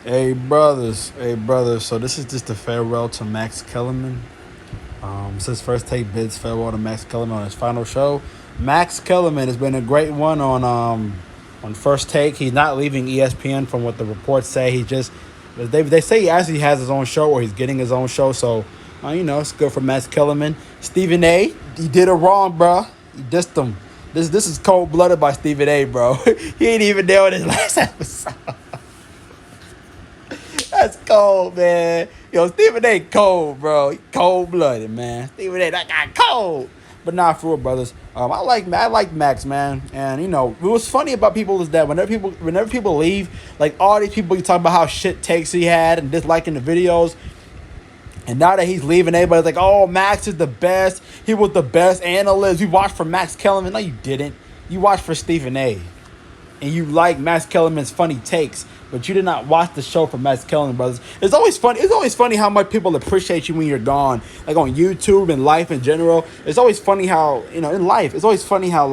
Hey brothers. So this is just a farewell to Max Kellerman. Since first take bids farewell to Max Kellerman on his final show. Max Kellerman has been a great one on first take. He's not leaving ESPN from what the reports say. They say he actually has his own show or he's getting his own show. So it's good for Max Kellerman. Stephen A. He did it wrong, bro. He dissed him. This is cold blooded by Stephen A. Bro. He ain't even there in his last episode. That's cold, man. Yo, Stephen A. cold, bro. He cold blooded, man. Stephen A. that guy cold. But not for real, brothers. I like Max, man. And what's funny about people is that whenever people leave, like all these people you talk about how shit takes he had and disliking the videos. And now that he's leaving, everybody's like, oh, Max is the best. He was the best analyst. We watched for Max Kellerman. No, you didn't. You watched for Stephen A. And you like Max Kellerman's funny takes, but you did not watch the show for Max Kellerman, brothers. It's always funny. It's always funny how much people appreciate you when you're gone, like on YouTube and life in general. It's always funny how in life. It's always funny how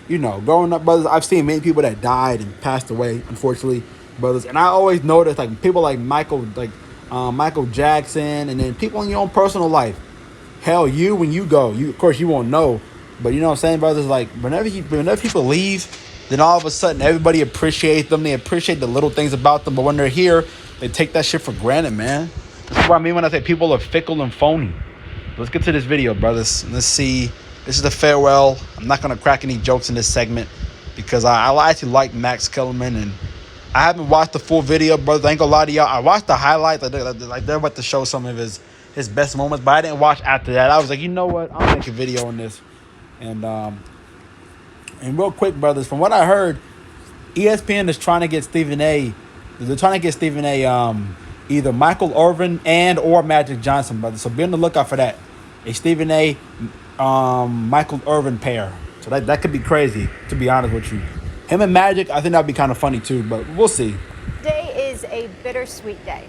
growing up, brothers. I've seen many people that died and passed away, unfortunately, brothers. And I always notice like people like Michael Jackson, and then people in your own personal life. Hell, when you go, of course you won't know, but you know what I'm saying, brothers. Like whenever people leave, then all of a sudden everybody appreciates them. They appreciate the little things about them, but when they're here, they take that shit for granted, man. That's what I mean when I say people are fickle and phony. Let's get to this video, brothers. Let's see. This is the farewell. I'm not gonna crack any jokes in this segment because I actually like Max Kellerman, and I haven't watched the full video, brothers. I ain't gonna lie to y'all. I watched the highlights. Like they're about to show some of his best moments, but I didn't watch after that. I was like, you know what? I'll make a video on this. And real quick, brothers, from what I heard, ESPN is trying to get Stephen A. They're trying to get Stephen A. Either Michael Irvin and or Magic Johnson, brothers. So be on the lookout for that. A Stephen A. Michael Irvin pair. So that could be crazy, to be honest with you. Him and Magic, I think that'd be kind of funny too, but we'll see. Today is a bittersweet day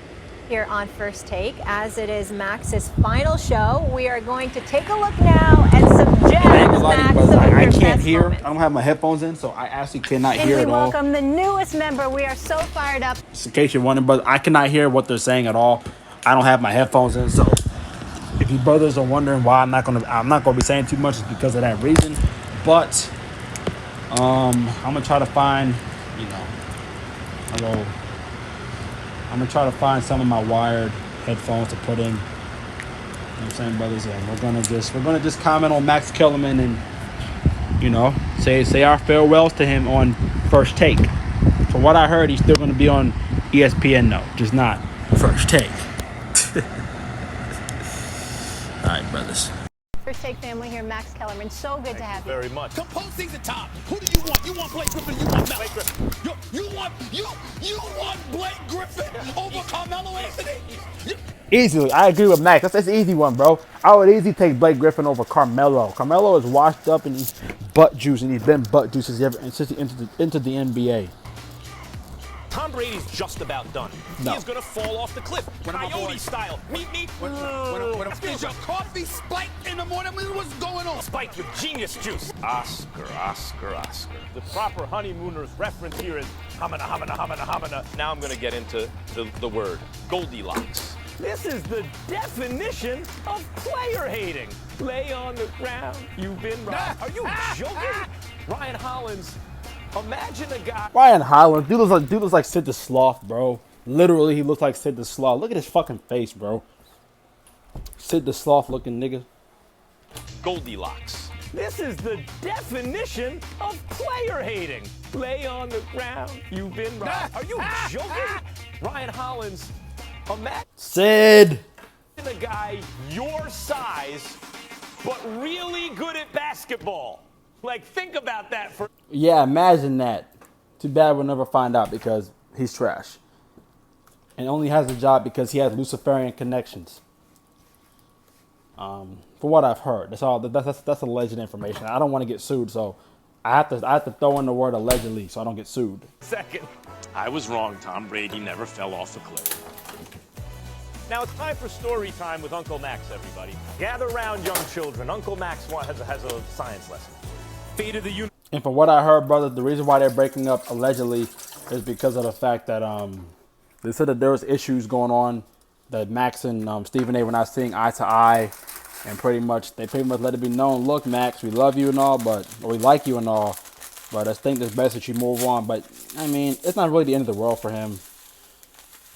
here on First Take, as it is Max's final show. We are going to take a look now at some gems, Max, some of I your can't best hear. moments. I don't have my headphones in, so I actually cannot And hear we at all. welcome the newest member. We are so fired up. Just in case you're wondering, but I cannot hear what they're saying at all. I don't have my headphones in, so if you brothers are wondering why I'm not gonna be saying too much, it's because of that reason. But I'm gonna try to find, hello. I'm gonna try to find some of my wired headphones to put in. You know what I'm saying, brothers? And we're gonna just comment on Max Kellerman and say our farewells to him on First Take. From what I heard, he's still gonna be on ESPN though, just not First Take. All right, brothers. First Take family here, Max Kellerman. So good to have you. Very much. Composing's the top. Who do you want? You want Blake Griffin? You want Melo? Blake Griffin. You want Blake Griffin over Carmelo Anthony? Easily, I agree with Max. That's an easy one, bro. I would easily take Blake Griffin over Carmelo. Carmelo is washed up and he's butt juice, and he's been butt juice since he entered the NBA. Tom Brady's just about done. No. He's gonna fall off the cliff, Coyote style. Meet me. Is your coffee spiked in the morning? What's going on? Spiked with genius juice. Oscar. The proper honeymooner's reference here is hamana, hamana, hamana, hamana. Now I'm gonna get into the word Goldilocks. This is the definition of player hating. Lay on the ground. You've been robbed. Are you joking? Ryan Hollins. Imagine a guy. Ryan Hollins, dude looks like Sid the Sloth, bro. Literally, he looks like Sid the Sloth. Look at his fucking face, bro. Sid the Sloth looking nigga. Goldilocks. This is the definition of player hating. Lay on the ground. You've been robbed. Are you joking? Ryan Hollins. Imagine Sid. a guy your size, but really good at basketball. Like, think about that for. Yeah, imagine that. Too bad we'll never find out because he's trash. And only has a job because he has Luciferian connections. From what I've heard. That's all. That's alleged information. I don't want to get sued, so I have to throw in the word allegedly so I don't get sued. Second. I was wrong. Tom Brady never fell off the cliff. Now it's time for story time with Uncle Max, everybody. Gather round, young children. Uncle Max has a science lesson. Fate of the universe. And from what I heard, brother, the reason why they're breaking up allegedly is because of the fact that They said that there was issues going on that Max and Stephen A. were not seeing eye to eye, and they pretty much let it be known. Look, Max, we love you and all, or we like you and all, but I think it's best that you move on. But I mean, it's not really the end of the world for him,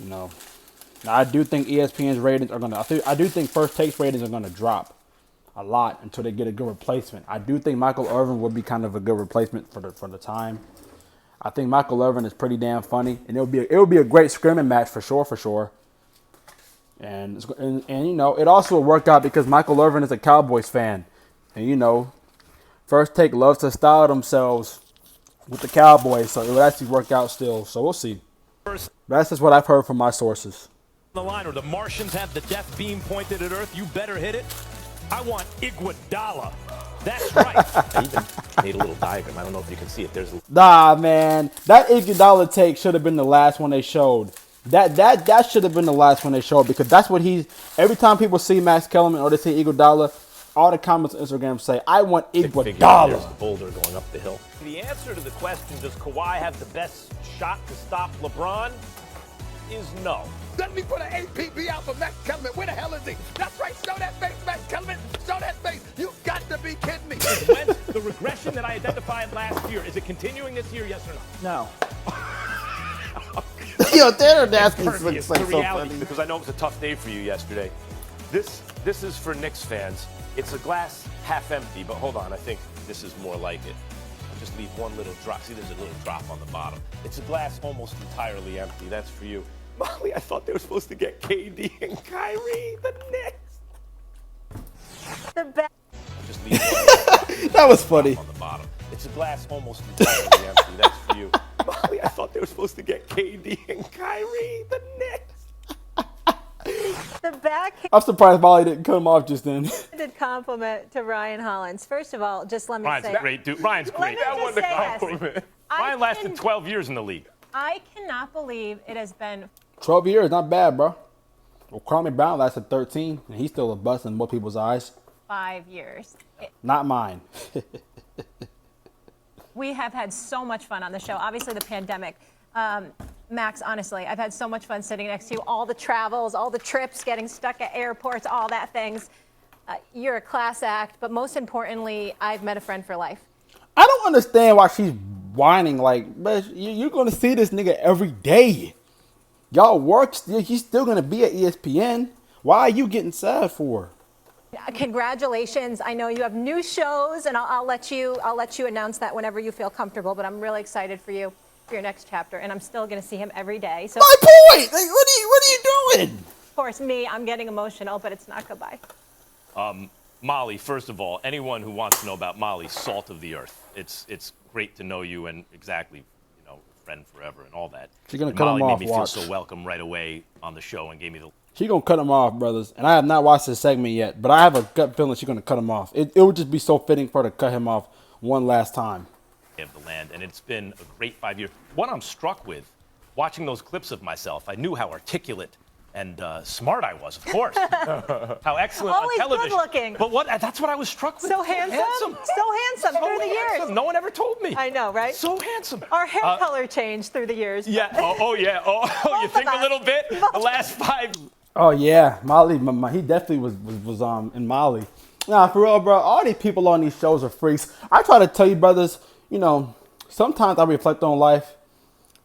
you know. Now, I do think ESPN's ratings are gonna. I do think First Take's ratings are gonna drop a lot until they get a good replacement. I do think Michael Irvin would be kind of a good replacement for the time. I think Michael Irvin is pretty damn funny, and it would be a great scrimmage match for sure. And you know, it also would work out because Michael Irvin is a Cowboys fan, and you know, First Take loves to style themselves with the Cowboys, so it would actually work out still. So we'll see. That's just what I've heard from my sources. The line, or the Martians have the death beam pointed at Earth. You better hit it. I want Iguodala. That's right. I even made a little diagram. I don't know if you can see it. Nah, man, that Iguodala take should have been the last one they showed. That should have been the last one they showed, because that's what he's. Every time people see Max Kellerman or they see Iguodala, all the comments on Instagram say, "I want Iguodala." There's the boulder going up the hill. The answer to the question, does Kawhi have the best shot to stop LeBron, is no. Let me put an APB out for Max Kellerman. Where the hell is he? That's right. Show that face, Max Kellerman. Show that face. You got to be kidding me. Wentz, the regression that I identified last year, is it continuing this year, yes or no? No. Yo, they're asking Impervious so to reality, funny. because I know it was a tough day for you yesterday. This is for Knicks fans. It's a glass half empty, but hold on, I think this is more like it. I'll just leave one little drop. See, there's a little drop on the bottom. It's a glass almost entirely empty. That's for you. Molly, I thought they were supposed to get KD and Kyrie, the Knicks. The best. Just leave one That was funny. on the bottom. It's a glass almost entirely empty. That's for you. Molly, I thought they were supposed to get KD and Kyrie, the Knicks. The backhanded I'm surprised Molly didn't cut him off just then. compliment to Ryan Hollins. First of all, just let me Ryan's say. a great dude. Ryan's Let great. me That just wasn't a say this. compliment. I Ryan lasted can- 12 years in the league. I cannot believe it has been 12 years, not bad, bro. Well, Kwame Brown lasted 13, and he's still a bust in most people's eyes. 5 years. Not mine. We have had so much fun on the show. Obviously, the pandemic. Max, honestly, I've had so much fun sitting next to you. All the travels, all the trips, getting stuck at airports, all that things. You're a class act, but most importantly, I've met a friend for life. I don't understand why she's whining. Like, man, you're going to see this nigga every day. Y'all work, he's still going to be at ESPN. Why are you getting sad for? Congratulations. I know you have new shows, and I'll let you announce that whenever you feel comfortable, but I'm really excited for you for your next chapter, and I'm still going to see him every day. So, My point! Like, what are you doing? of course, I'm getting emotional, but it's not goodbye. Molly, first of all, anyone who wants to know about Molly, salt of the earth. It's great to know you, and exactly, friend forever and all that. She's gonna And cut him Molly off, made me feel watch. so welcome right away on the show and gave me the She's going to cut him off, brothers. And I have not watched this segment yet, but I have a gut feeling she's going to cut him off. It would just be so fitting for her to cut him off one last time. of the land, and it's been a great 5 years. What I'm struck with, watching those clips of myself, I knew how articulate and smart I was, of course. How excellent Always on television. good looking. But that's what I was struck with. So handsome. So handsome through the years. Handsome. No one ever told me. I know, right? So handsome. Our hair color changed through the years. Yeah. Yeah. Oh, you of think us. a little bit? The last 5. Oh, yeah. Molly, he definitely was in Molly. Nah, for real, bro. All these people on these shows are freaks. I try to tell you, brothers, sometimes I reflect on life.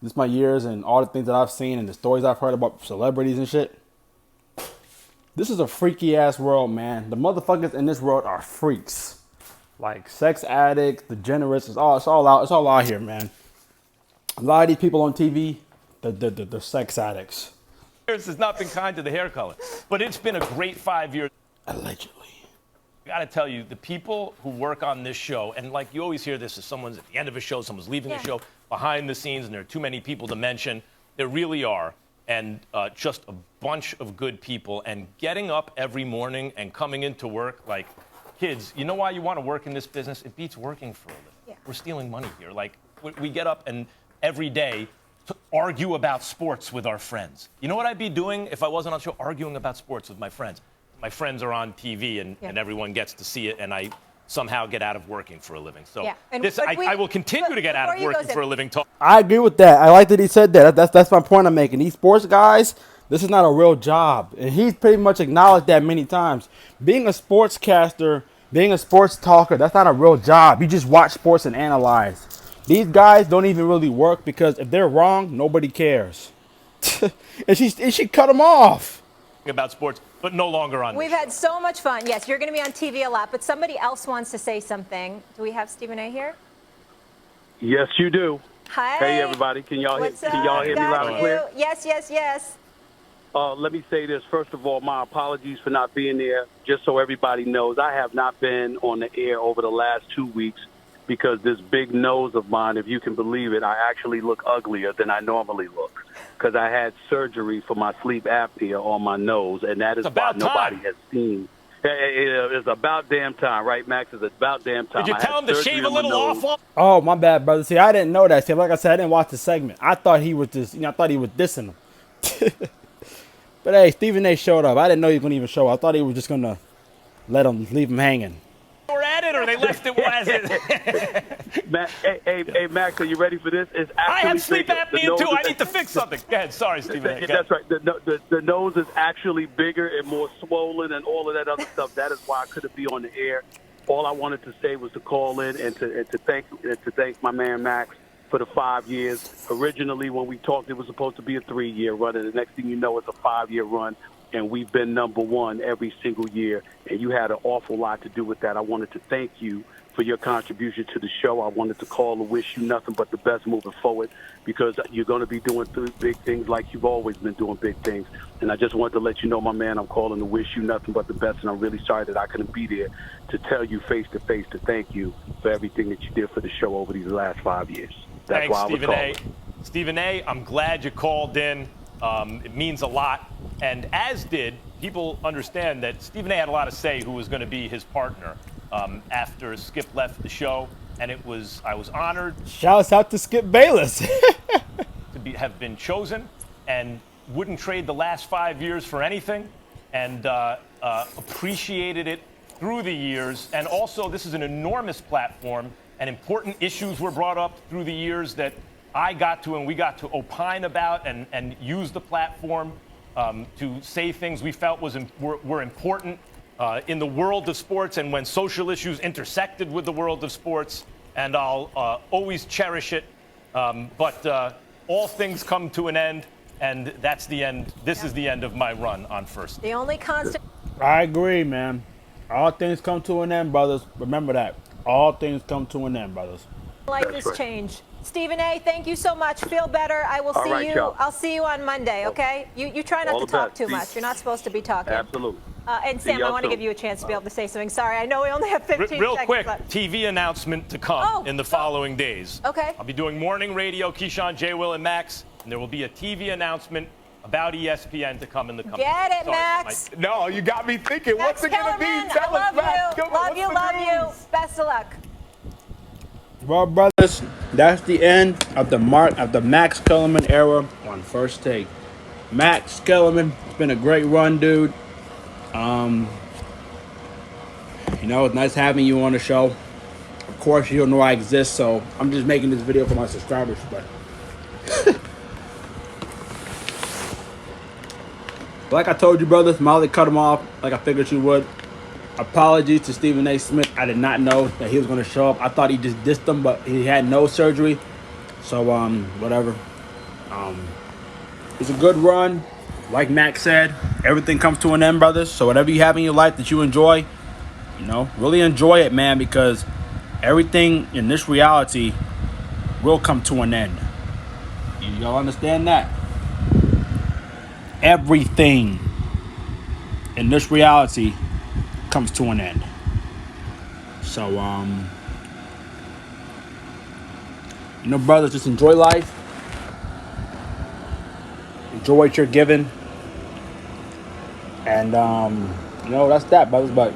Just my years and all the things that I've seen and the stories I've heard about celebrities and shit. This is a freaky ass world, man. The motherfuckers in this world are freaks. Like sex addicts, degenerates, it's all out here, man. A lot of these people on TV, they're sex addicts. Has not been kind to the hair color, but it's been a great 5 years. Allegedly. I gotta tell you, the people who work on this show, and like you always hear this, if someone's at the end of a show, someone's leaving the show, behind the scenes, and there are too many people to mention. There really are, and just a bunch of good people. And getting up every morning and coming into work, like, kids, you know why you want to work in this business? It beats working for a living. Yeah. We're stealing money here. Like, we get up and every day to argue about sports with our friends. You know what I'd be doing if I wasn't on the show? Arguing about sports with my friends. My friends are on TV and everyone gets to see it, and I somehow get out of working for a living. So Yeah. And- this, but I will continue to get out before of you go, working for a Zip- living. I agree with that. I like that he said that. That's my point I'm making. These sports guys, this is not a real job. And he's pretty much acknowledged that many times. Being a sportscaster, being a sports talker, that's not a real job. You just watch sports and analyze. These guys don't even really work because if they're wrong, nobody cares. and she cut him off. About sports, but no longer on. We've had so much fun. Yes, you're going to be on TV a lot, but somebody else wants to say something. Do we have Stephen A. here? Yes, you do. Hi. Hey, everybody. Can y'all What's can y'all up? hear me Got loud and you. clear? Yes, yes, yes. Let me say this. First of all, my apologies for not being there. Just so everybody knows, I have not been on the air over the last 2 weeks because this big nose of mine, if you can believe it, I actually look uglier than I normally look because I had surgery for my sleep apnea on my nose, and that is why nobody has seen. It's about damn time, right, Max? It's about damn time. Did you tell him to shave a little off? Oh, my bad, brother. See, I didn't know that. See, like I said, I didn't watch the segment. I thought he was just, I thought he was dissing him. But hey, Stephen A. showed up. I didn't know he was going to even show up. I thought he was just going to leave him hanging. Or at it, or they left it as it. Hey, Max, are you ready for this? It's actually I have sleep bigger. apnea too. I need to fix something. Go ahead. Sorry, Stephen A. That's right. The nose is actually bigger and more swollen and all of that other stuff. That is why I couldn't be on the air. All I wanted to say was to call in and to thank my man Max for the 5 years. Originally, when we talked, it was supposed to be a 3-year run, and the next thing you know, it's a 5-year run. And we've been number one every single year, and you had an awful lot to do with that. I wanted to thank you for your contribution to the show. I wanted to call and wish you nothing but the best moving forward because you're going to be doing big things like you've always been doing big things. And I just wanted to let you know, my man, I'm calling to wish you nothing but the best, and I'm really sorry that I couldn't be there to tell you face-to-face to thank you for everything that you did for the show over these last 5 years. That's Thanks, why I was Stephen A. calling. Stephen A., I'm glad you called in. It means a lot. And as did, people understand that Stephen A. had a lot to say who was going to be his partner after Skip left the show. And I was honored. Shouts out to Skip Bayless. to have been chosen and wouldn't trade the last 5 years for anything and appreciated it through the years. And also, this is an enormous platform and important issues were brought up through the years that I got to and we got to opine about and use the platform to say things we felt were important in the world of sports and when social issues intersected with the world of sports. And I'll always cherish it. But all things come to an end, and that's the end. This is the end of my run on First. The only constant. I agree, man. All things come to an end, brothers. Remember that. All things come to an end, brothers. Life has changed. Stephen A., thank you so much. Feel better. I will see you. Y'all. I'll see you on Monday, okay? You try not to talk too much. You're not supposed to be talking. Absolutely. And Sam, I want to give you a chance to be able to say something. Sorry, I know we only have 15 Real seconds quick, left. TV announcement to come in the following days. Okay. I'll be doing morning radio, Keyshawn, J. Will, and Max, and there will be a TV announcement about ESPN to come in the coming. Get it, Sorry, Max. No, you got me thinking. Max What's it going to be? Kellerman, Tell I us, Max. love you. Love you. Best of luck. Well, brothers, that's the end of the Max Kellerman era on First Take. Max Kellerman, it's been a great run, dude. It's nice having you on the show. Of course, you don't know I exist, so I'm just making this video for my subscribers. But like I told you, brothers, Molly cut him off like I figured she would. Apologies to Stephen A. Smith. I did not know that he was going to show up. I thought he just dissed him, but he had no surgery. So, whatever. It's a good run. Like Max said, everything comes to an end, brothers. So whatever you have in your life that you enjoy, really enjoy it, man, because everything in this reality will come to an end. Y'all understand that? Everything in this reality comes to an end. So, brothers, just enjoy life. Enjoy what you're given. And, that's that, brothers. But